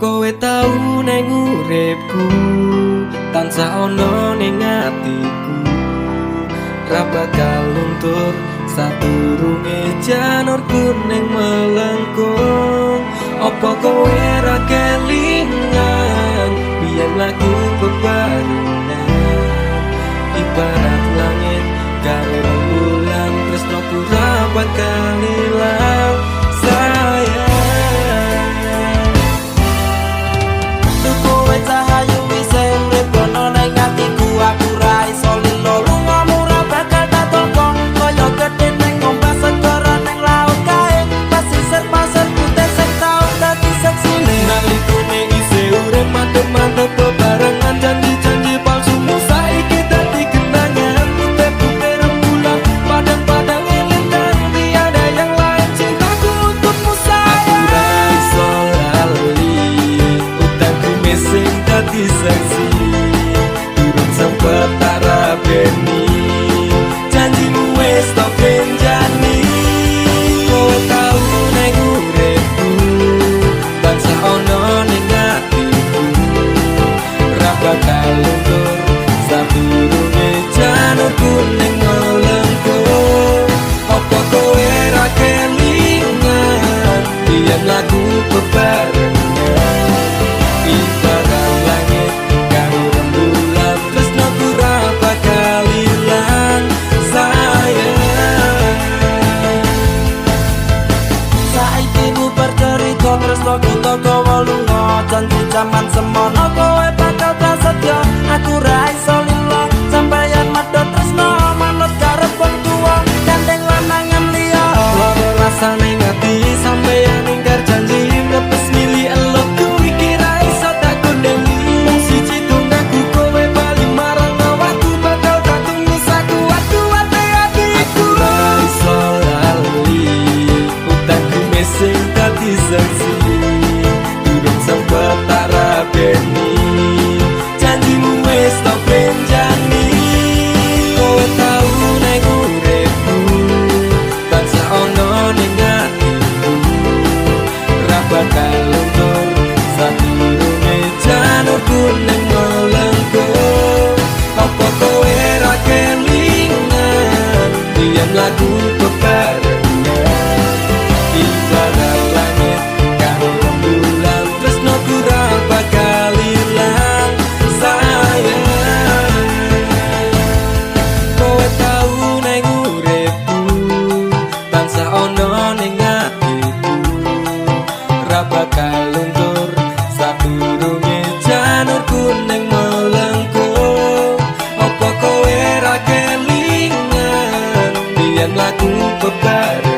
Kowe tau neng uripku, tansah ono ning atiku. Ra bakal luntur sadurunge janur kuning melengkung. Apa kowe ra kelingan biyen lagu bebarengan, ibarat langit karo rembulan, tresnoku ra bakal ilang sayang. Kowe cahayu wis urip ono ning atiku, aku ra iso lilo lungamu ra bakal tak toko. Kaya gedhe ning ombak segara ning laut kae, pasisir pasir putih sing tau dadi seksine. Nalikune isih urip mantep-mantep bebarengan, janji-janji palsumu saiki dadi kenangan. Putih-putih rembulan, padang-padang elintang, tiada yang lain cintaku untukmu sayang. Aku ra iso lali utangku sing dadi saksi, durung sempet tak rabeni, janjimu wis tak benjani. Kowe tau neng uripku, tansah ono ning atiku. Ra bakal luntur sadurunge janur kuning melengkung. Apa kowe ra kelingan biyen lagu bebarengan, ibarat langit karo rembulan, tresnoku ra bakal ilang sayang. Saiki bubar cerita tresnoku toko lunga, janji jaman semono kowe bakal prasetyo. Aku ra iso lilo sampeyan medhot tresno manut karep wong tuwa, gandeng lanangan liya. Loro rasane ngati sampeyan ingkar janji, mlepes milih elokku iki ra iso tak kondeni. Mung siji tunggaku kowe bali marang awakku, bakal tak tunggu sakuat-kuate atiku. Aku ra iso lali utangku sing dadi saksi, durung sempet tak rabeni, janjimu wis tak benjani. Kowe tau neng uripku, tansah ono ning atiku. Ra bakal luntur sadurunge janur kuning melengkung. Apa kowe ra kelingan biyen lagu bebarengan, ibarat langit karo rembulan, tresnoku ra bakal ilang sayang. Kowe tau neng uripku, tansah ono ning atiku. Ra bakal luntur sadurunge janur kuning melengkung. Apa kowe ra kelingan biyen lagu bebarengan,